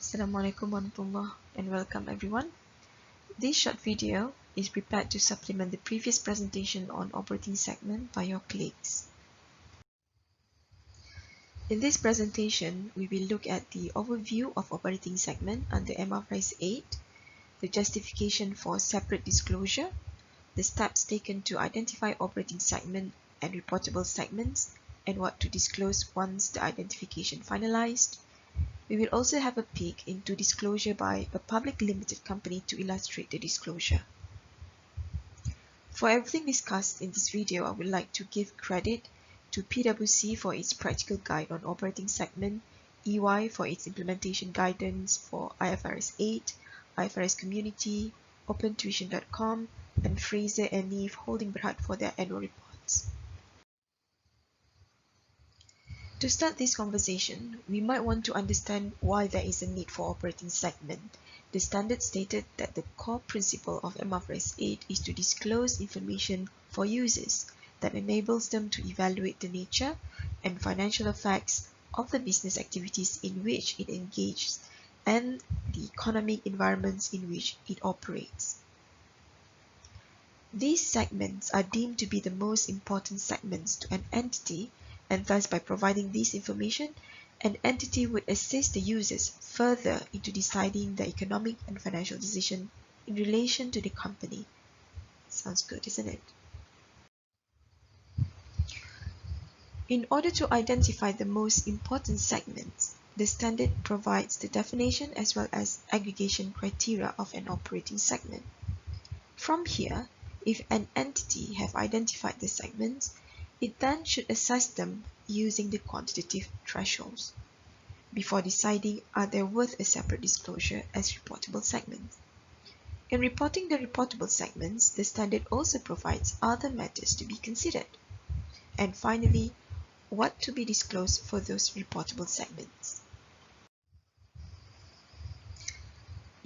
Assalamualaikum warahmatullahi and welcome everyone. This short video is prepared to supplement the previous presentation on operating segment by your colleagues. In this presentation, we will look at the overview of operating segment under MFRS 8, the justification for separate disclosure, the steps taken to identify operating segment and reportable segments, and what to disclose once the identification finalized. We will also have a peek into disclosure by a public limited company to illustrate the disclosure. For everything discussed in this video, I would like to give credit to PwC for its practical guide on operating segment, EY for its implementation guidance for IFRS 8, IFRS Community, OpenTuition.com, and Fraser and Neve Holding Berhad for their annual reports. To start this conversation, we might want to understand why there is a need for operating segment. The standard stated that the core principle of MFRS 8 is to disclose information for users that enables them to evaluate the nature and financial effects of the business activities in which it engages and the economic environments in which it operates. These segments are deemed to be the most important segments to an entity, and thus by providing this information, an entity would assist the users further into deciding the economic and financial decision in relation to the company. Sounds good, isn't it? In order to identify the most important segments, the standard provides the definition as well as aggregation criteria of an operating segment. From here, if an entity have identified the segments, it then should assess them using the quantitative thresholds before deciding are they worth a separate disclosure as reportable segments. In reporting the reportable segments, the standard also provides other matters to be considered. And finally, what to be disclosed for those reportable segments.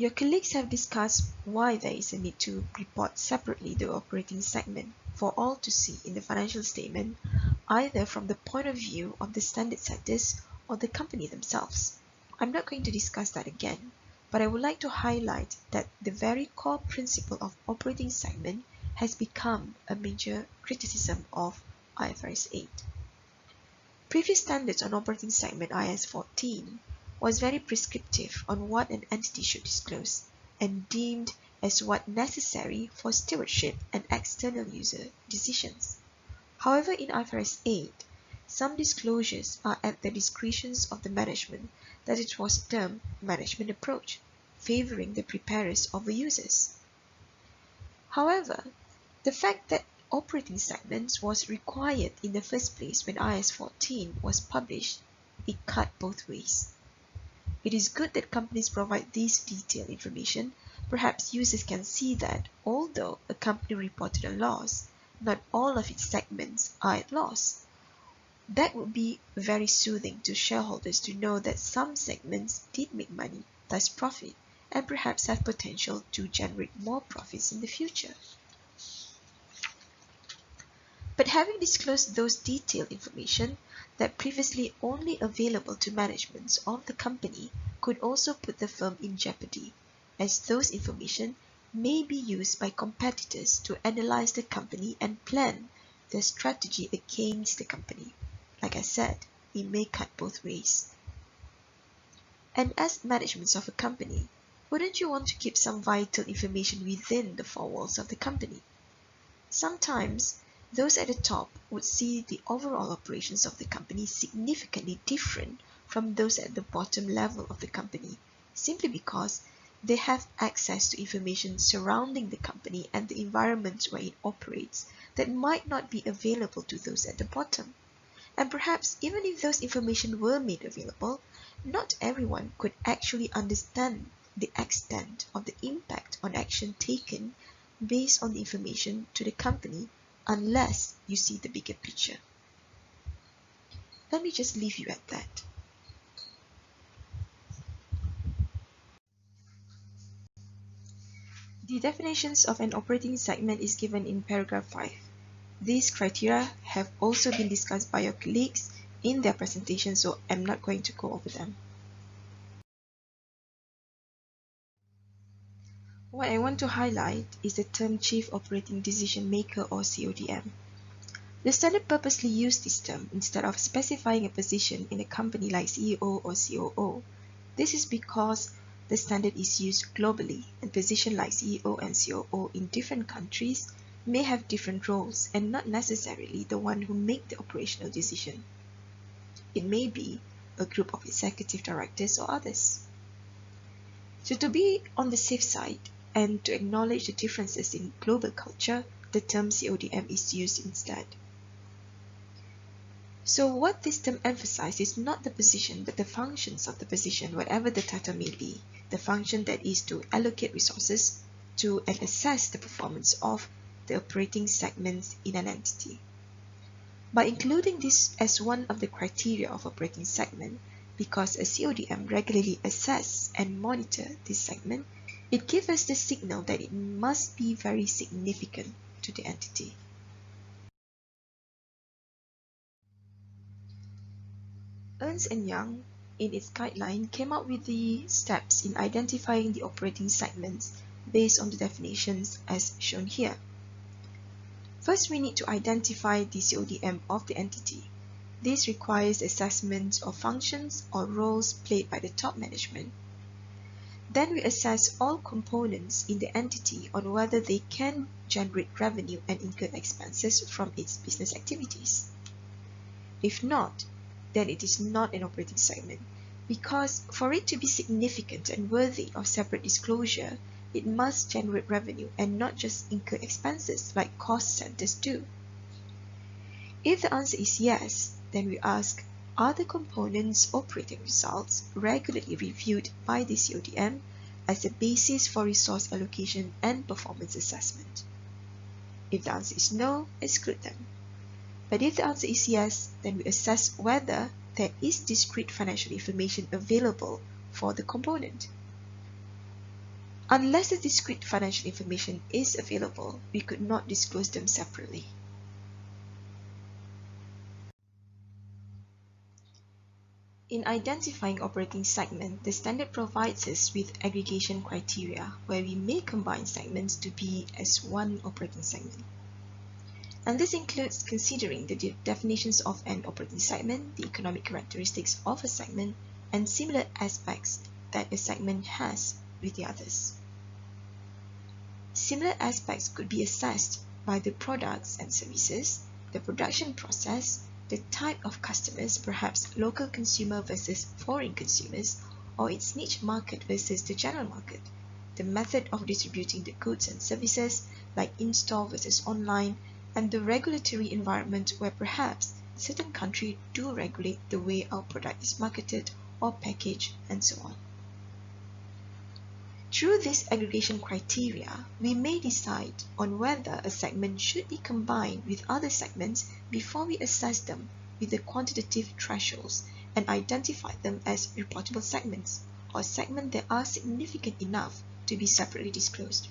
Your colleagues have discussed why there is a need to report separately the operating segment for all to see in the financial statement, either from the point of view of the standard setters or the company themselves. I'm not going to discuss that again, but I would like to highlight that the very core principle of operating segment has become a major criticism of IFRS 8. Previous standards on operating segment IAS 14 was very prescriptive on what an entity should disclose and deemed as what necessary for stewardship and external user decisions. However, in IFRS 8, some disclosures are at the discretions of the management, that it was termed management approach, favoring the preparers over users. However, the fact that operating segments was required in the first place when IAS 14 was published, it cut both ways. It is good that companies provide this detailed information. Perhaps users can see that although a company reported a loss, not all of its segments are at loss. That would be very soothing to shareholders to know that some segments did make money, thus profit, and perhaps have potential to generate more profits in the future. But having disclosed those detailed information that previously only available to managements of the company could also put the firm in jeopardy, as those information may be used by competitors to analyze the company and plan their strategy against the company. Like I said, it may cut both ways. And as managements of a company, wouldn't you want to keep some vital information within the four walls of the company? Sometimes, those at the top would see the overall operations of the company significantly different from those at the bottom level of the company, simply because they have access to information surrounding the company and the environment where it operates that might not be available to those at the bottom. And perhaps even if those information were made available, not everyone could actually understand the extent of the impact on action taken based on the information to the company unless you see the bigger picture. Let me just leave you at that. The definitions of an operating segment is given in paragraph 5. These criteria have also been discussed by your colleagues in their presentation, so I'm not going to go over them. What I want to highlight is the term Chief Operating Decision Maker or CODM. The standard purposely used this term instead of specifying a position in a company like CEO or COO. This is because the standard is used globally, and positions like CEO and COO in different countries may have different roles and not necessarily the one who make the operational decision. It may be a group of executive directors or others. So to be on the safe side and to acknowledge the differences in global culture, the term CODM is used instead. So what this term emphasizes is not the position but the functions of the position, whatever the title may be. The function that is to allocate resources to and assess the performance of the operating segments in an entity. By including this as one of the criteria of operating segment, because a CODM regularly assess and monitor this segment, it gives us the signal that it must be very significant to the entity. Ernst & Young, in its guideline, came up with the steps in identifying the operating segments based on the definitions as shown here. First, we need to identify the CODM of the entity. This requires assessment of functions or roles played by the top management. Then we assess all components in the entity on whether they can generate revenue and incur expenses from its business activities. If not, then it is not an operating segment, because for it to be significant and worthy of separate disclosure, it must generate revenue and not just incur expenses like cost centers do. If the answer is yes, then we ask, are the components' operating results regularly reviewed by the CODM as a basis for resource allocation and performance assessment? If the answer is no, exclude them. But if the answer is yes, then we assess whether there is discrete financial information available for the component. Unless the discrete financial information is available, we could not disclose them separately. In identifying operating segment, the standard provides us with aggregation criteria where we may combine segments to be as one operating segment. And this includes considering the definitions of an operating segment, the economic characteristics of a segment, and similar aspects that a segment has with the others. Similar aspects could be assessed by the products and services, the production process, the type of customers, perhaps local consumer versus foreign consumers, or its niche market versus the general market, the method of distributing the goods and services, like in-store versus online, and the regulatory environment where perhaps certain countries do regulate the way our product is marketed or packaged and so on. Through this aggregation criteria, we may decide on whether a segment should be combined with other segments before we assess them with the quantitative thresholds and identify them as reportable segments or segments that are significant enough to be separately disclosed.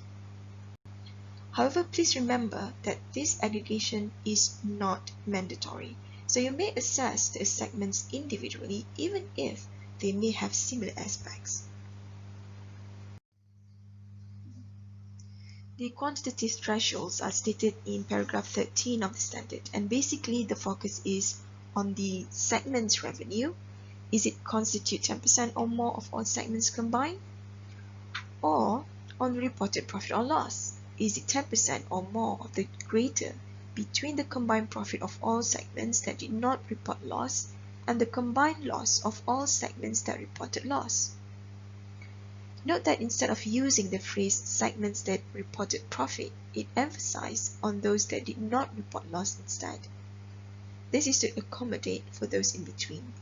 However, please remember that this aggregation is not mandatory, so you may assess the segments individually even if they may have similar aspects. The quantitative thresholds are stated in paragraph 13 of the standard, and basically the focus is on the segment's revenue. Is it constitute 10% or more of all segments combined? Or on the reported profit or loss? Is it 10% or more of the greater between the combined profit of all segments that did not report loss and the combined loss of all segments that reported loss? Note that instead of using the phrase segments that reported profit, it emphasized on those that did not report loss instead. This is to accommodate for those in between.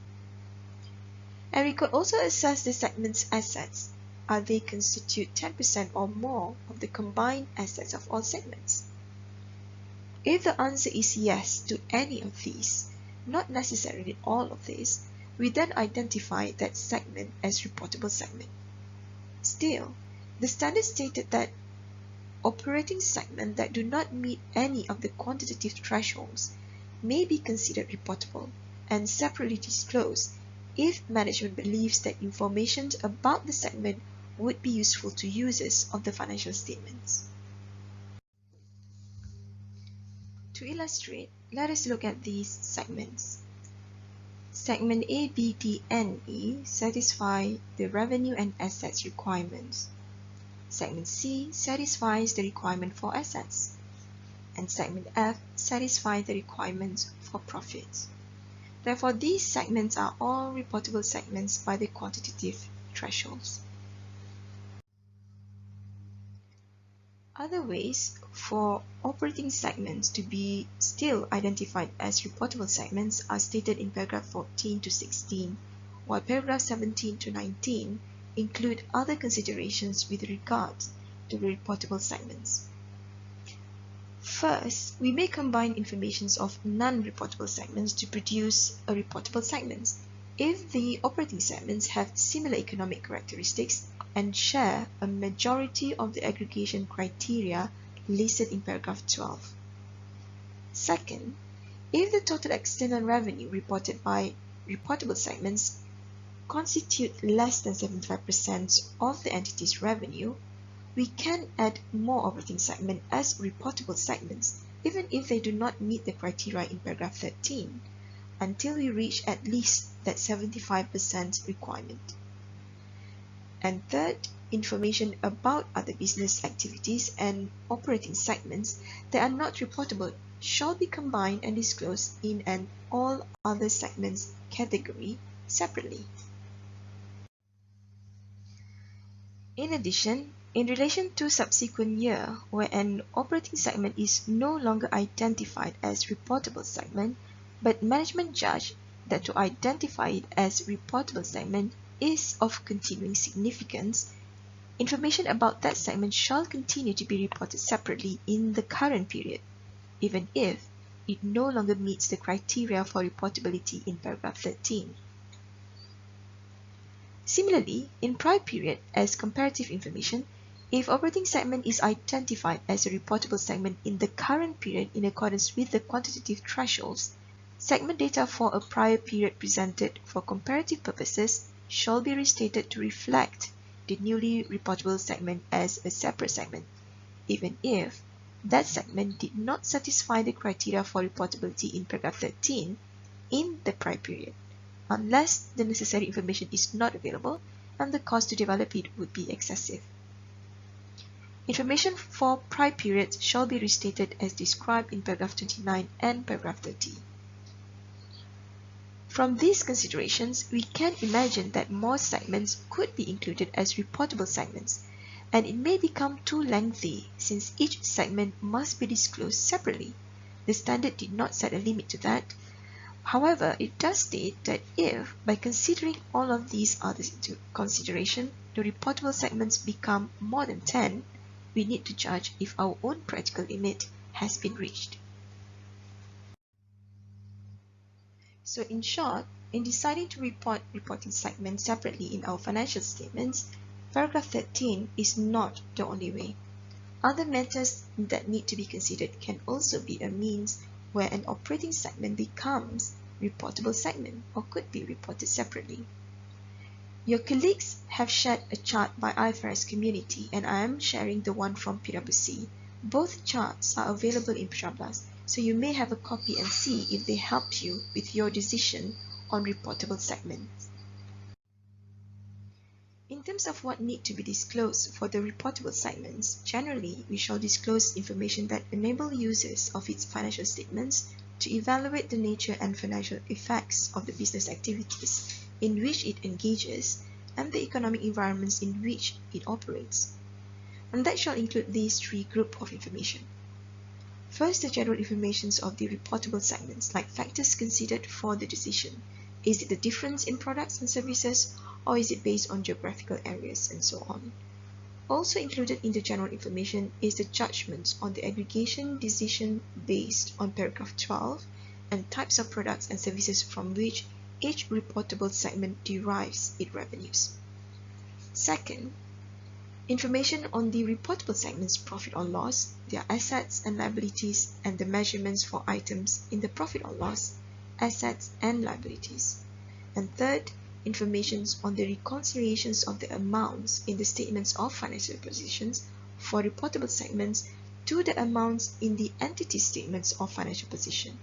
And we could also assess the segment's assets. Are they constitute 10% or more of the combined assets of all segments? If the answer is yes to any of these, not necessarily all of these, we then identify that segment as reportable segment. Still, the standard stated that operating segments that do not meet any of the quantitative thresholds may be considered reportable and separately disclosed if management believes that information about the segment would be useful to users of the financial statements. To illustrate, let us look at these segments. Segment A, B, D, and E satisfy the revenue and assets requirements. Segment C satisfies the requirement for assets. And segment F satisfies the requirements for profits. Therefore, these segments are all reportable segments by the quantitative thresholds. Other ways for operating segments to be still identified as reportable segments are stated in paragraph 14 to 16, while paragraph 17 to 19 include other considerations with regard to the reportable segments. First, we may combine information of non-reportable segments to produce a reportable segment if the operating segments have similar economic characteristics and share a majority of the aggregation criteria listed in paragraph 12. Second, if the total external revenue reported by reportable segments constitute less than 75% of the entity's revenue, we can add more operating segments as reportable segments, even if they do not meet the criteria in paragraph 13, until we reach at least that 75% requirement. And third, information about other business activities and operating segments that are not reportable shall be combined and disclosed in an all other segments category separately. In addition, in relation to subsequent year where an operating segment is no longer identified as reportable segment, but management judged that to identify it as reportable segment is of continuing significance, information about that segment shall continue to be reported separately in the current period, even if it no longer meets the criteria for reportability in paragraph 13. Similarly, in prior period as comparative information, if operating segment is identified as a reportable segment in the current period in accordance with the quantitative thresholds, segment data for a prior period presented for comparative purposes shall be restated to reflect the newly reportable segment as a separate segment, even if that segment did not satisfy the criteria for reportability in paragraph 13 in the prior period, unless the necessary information is not available and the cost to develop it would be excessive. Information for prior periods shall be restated as described in paragraph 29 and paragraph 30. From these considerations, we can imagine that more segments could be included as reportable segments, and it may become too lengthy since each segment must be disclosed separately. The standard did not set a limit to that. However, it does state that if, by considering all of these others into consideration, the reportable segments become more than 10, we need to judge if our own practical limit has been reached. So in short, in deciding to report reporting segments separately in our financial statements, paragraph 13 is not the only way. Other matters that need to be considered can also be a means where an operating segment becomes reportable segment or could be reported separately. Your colleagues have shared a chart by IFRS Community, and I am sharing the one from PwC. Both charts are available in Pshablas, so you may have a copy and see if they help you with your decision on reportable segments. In terms of what need to be disclosed for the reportable segments, generally we shall disclose information that enable users of its financial statements to evaluate the nature and financial effects of the business activities in which it engages and the economic environments in which it operates. And that shall include these three groups of information. First, the general information of the reportable segments, like factors considered for the decision. Is it the difference in products and services, or is it based on geographical areas, and so on. Also included in the general information is the judgment on the aggregation decision based on paragraph 12 and types of products and services from which each reportable segment derives its revenues. Second, information on the reportable segment's profit or loss, their assets and liabilities, and the measurements for items in the profit or loss, assets and liabilities. And third, information on the reconciliations of the amounts in the statements of financial positions for reportable segments to the amounts in the entity statements of financial position.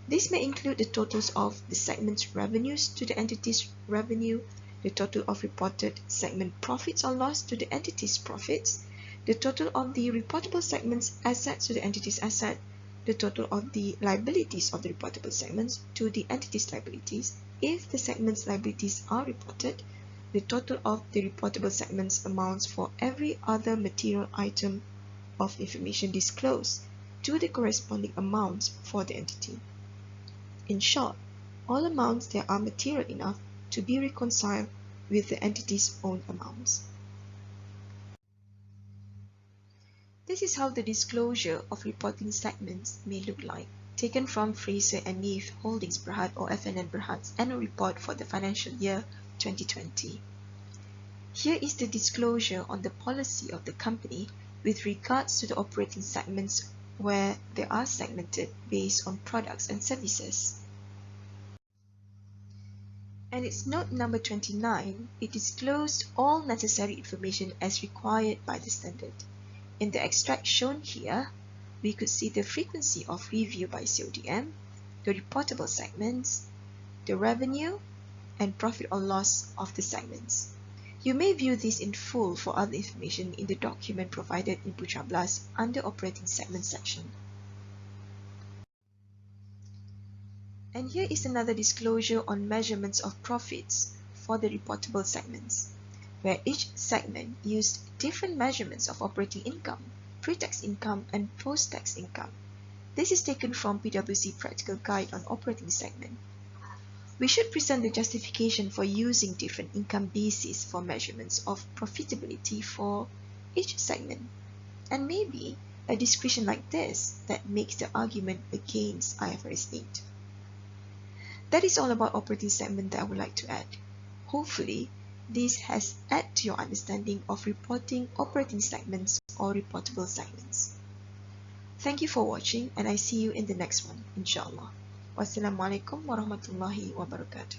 This may include the totals of the segment's revenues to the entity's revenue, the total of reported segment profits or loss to the entity's profits, the total of the reportable segment's assets to the entity's asset, the total of the liabilities of the reportable segments to the entity's liabilities, if the segment's liabilities are reported, the total of the reportable segment's amounts for every other material item of information disclosed to the corresponding amounts for the entity. In short, all amounts that are material enough to be reconciled with the entity's own amounts. This is how the disclosure of reporting segments may look like, taken from Fraser and Neave Holdings Berhad or FNN Berhad's annual report for the financial year 2020. Here is the disclosure on the policy of the company with regards to the operating segments where they are segmented based on products and services. And its note number 29, it disclosed all necessary information as required by the standard. In the extract shown here, we could see the frequency of review by CODM, the reportable segments, the revenue, and profit or loss of the segments. You may view this in full for other information in the document provided in Putra Blast under Operating Segment section. And here is another disclosure on measurements of profits for the reportable segments, where each segment used different measurements of operating income, pre-tax income, and post-tax income. This is taken from PwC Practical Guide on Operating Segment. We should present the justification for using different income bases for measurements of profitability for each segment, and maybe a description like this that makes the argument against IFRS 8. That is all about operating segment that I would like to add. Hopefully, this has added to your understanding of reporting operating segments or reportable segments. Thank you for watching, and I see you in the next one, inshallah. Wassalamualaikum warahmatullahi wabarakatuh.